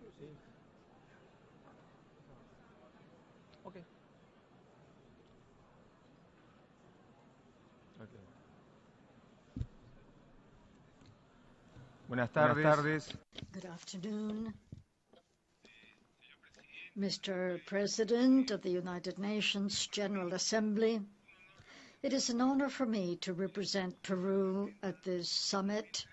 Okay. Okay. Buenas Buenas tardes. tardes. Good afternoon, Mr. President of the United Nations General Assembly. It is an honor for me to represent Peru at this summit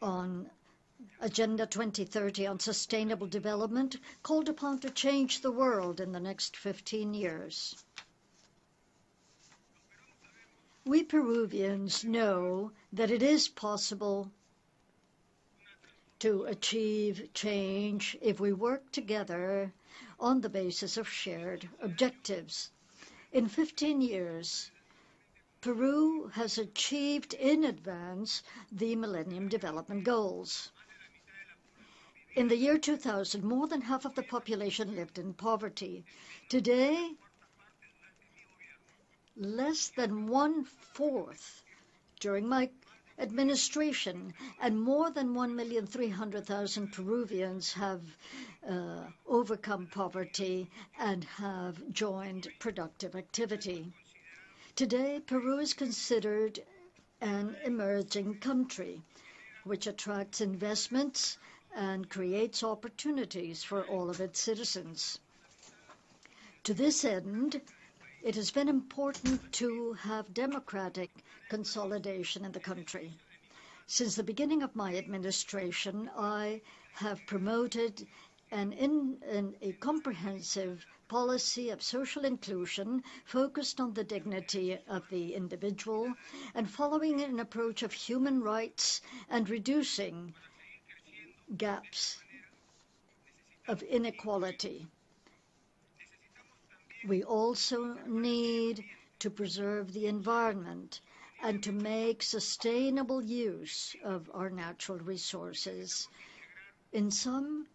on Agenda 2030 on Sustainable Development, called upon to change the world in the next 15 years. We Peruvians know that it is possible to achieve change if we work together on the basis of shared objectives. In 15 years, Peru has achieved in advance the Millennium Development Goals. In the year 2000, more than half of the population lived in poverty. Today, less than one-fourth during my administration, and more than 1,300,000 Peruvians have overcome poverty and have joined productive activity. Today, Peru is considered an emerging country, which attracts investments and creates opportunities for all of its citizens. To this end, it has been important to have democratic consolidation in the country. Since the beginning of my administration, I have promoted a comprehensive policy of social inclusion focused on the dignity of the individual and following an approach of human rights and reducing gaps of inequality. We also need to preserve the environment and to make sustainable use of our natural resources. In sum,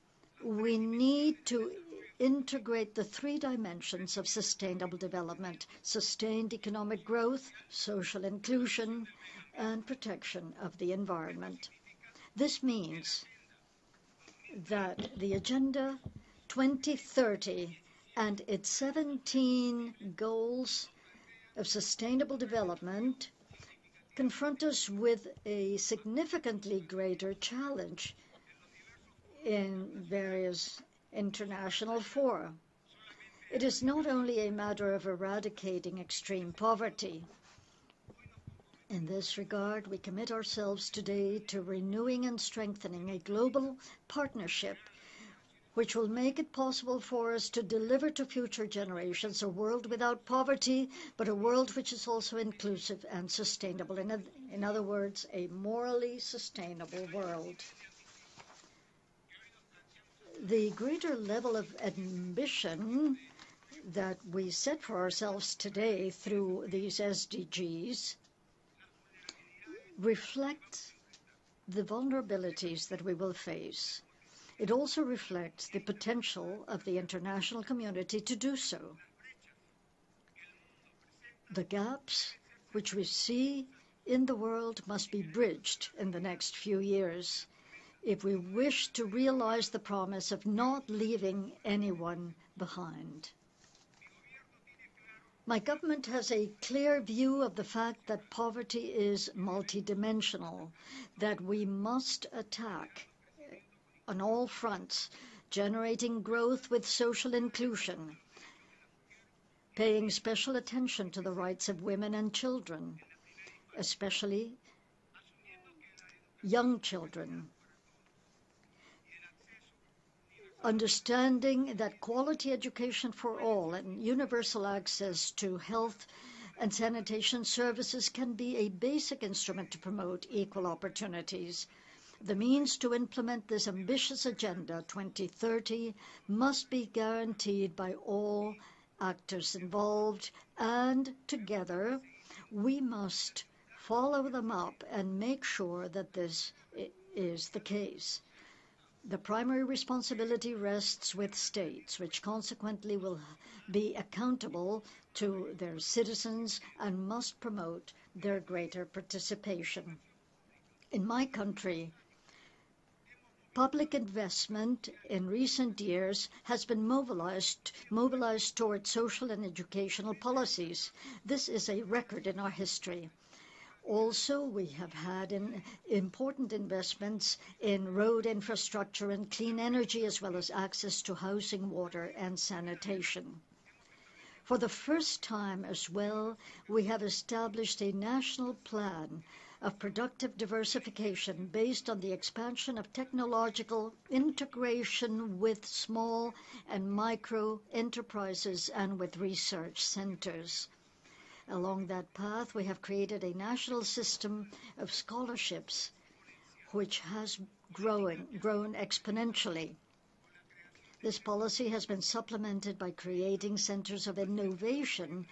we need to integrate the three dimensions of sustainable development: sustained economic growth, social inclusion, and protection of the environment. This means that the Agenda 2030 and its 17 goals of sustainable development confront us with a significantly greater challenge in various international fora. It is not only a matter of eradicating extreme poverty. In this regard, we commit ourselves today to renewing and strengthening a global partnership which will make it possible for us to deliver to future generations a world without poverty, but a world which is also inclusive and sustainable. In other words, a morally sustainable world. The greater level of ambition that we set for ourselves today through these SDGs reflects the vulnerabilities that we will face. It also reflects the potential of the international community to do so. The gaps which we see in the world must be bridged in the next few years if we wish to realize the promise of not leaving anyone behind. My government has a clear view of the fact that poverty is multidimensional, that we must attack on all fronts, generating growth with social inclusion, paying special attention to the rights of women and children, especially young children, understanding that quality education for all and universal access to health and sanitation services can be a basic instrument to promote equal opportunities. The means to implement this ambitious Agenda 2030 must be guaranteed by all actors involved, and together we must follow them up and make sure that this is the case. The primary responsibility rests with states, which consequently will be accountable to their citizens and must promote their greater participation. In my country, Public investment in recent years has been mobilized toward social and educational policies. This is a record in our history. Also, we have had important investments in road infrastructure and clean energy, as well as access to housing, water, and sanitation. For the first time as well, we have established a national plan of productive diversification based on the expansion of technological integration with small and micro enterprises and with research centers. Along that path, we have created a national system of scholarships which has grown exponentially. This policy has been supplemented by creating centers of innovation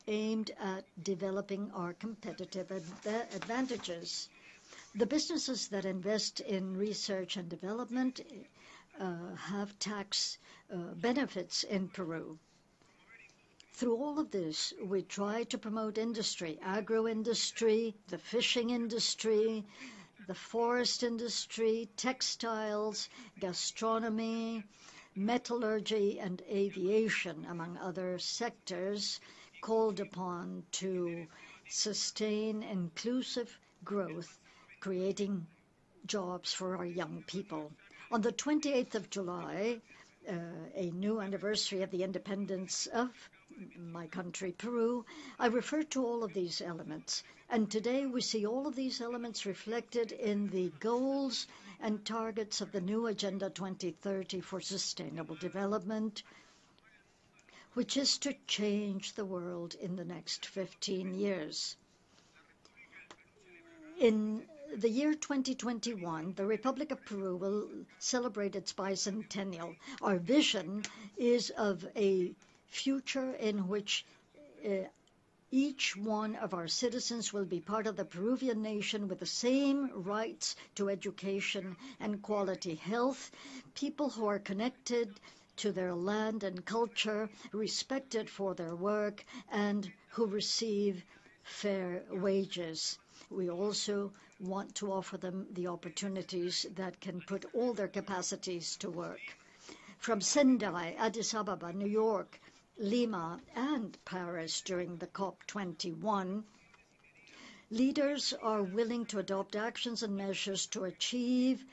aimed at developing our competitive advantages. The businesses that invest in research and development have tax benefits in Peru. Through all of this, we try to promote industry, agro-industry, the fishing industry, the forest industry, textiles, gastronomy, metallurgy, and aviation, among other sectors, called upon to sustain inclusive growth, creating jobs for our young people. On the 28th of July, a new anniversary of the independence of my country, Peru, I referred to all of these elements. And today we see all of these elements reflected in the goals and targets of the new Agenda 2030 for Sustainable Development, which is to change the world in the next 15 years. In the year 2021, the Republic of Peru will celebrate its bicentennial. Our vision is of a future in which each one of our citizens will be part of the Peruvian nation with the same rights to education and quality health, people who are connected to their land and culture, respected for their work, and who receive fair wages. We also want to offer them the opportunities that can put all their capacities to work. From Sendai, Addis Ababa, New York, Lima, and Paris during the COP21, leaders are willing to adopt actions and measures to achieve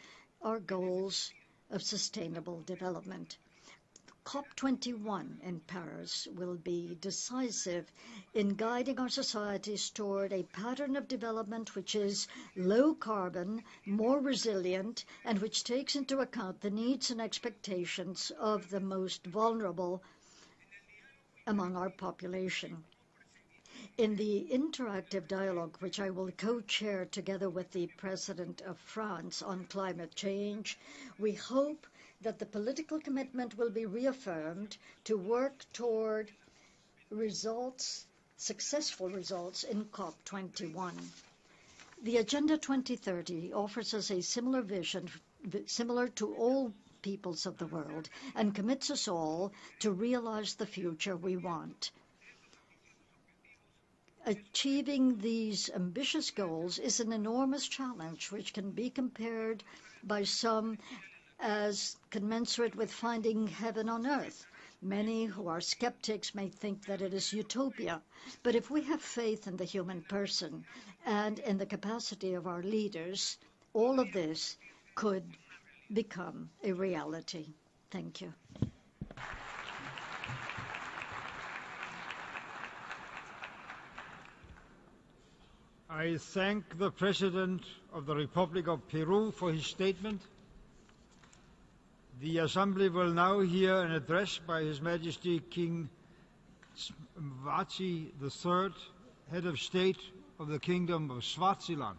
our goals of sustainable development. COP21 in Paris will be decisive in guiding our societies toward a pattern of development which is low carbon, more resilient, and which takes into account the needs and expectations of the most vulnerable among our population. In the interactive dialogue, which I will co-chair together with the President of France on climate change, we hope that the political commitment will be reaffirmed to work toward successful results in COP21. The Agenda 2030 offers us a similar vision, similar to all peoples of the world, and commits us all to realize the future we want. Achieving these ambitious goals is an enormous challenge which can be compared by some as commensurate with finding heaven on earth. Many who are skeptics may think that it is utopia, but if we have faith in the human person and in the capacity of our leaders, all of this could become a reality. Thank you. I thank the President of the Republic of Peru for his statement. The Assembly will now hear an address by His Majesty King Mvazi III, Head of State of the Kingdom of Swaziland.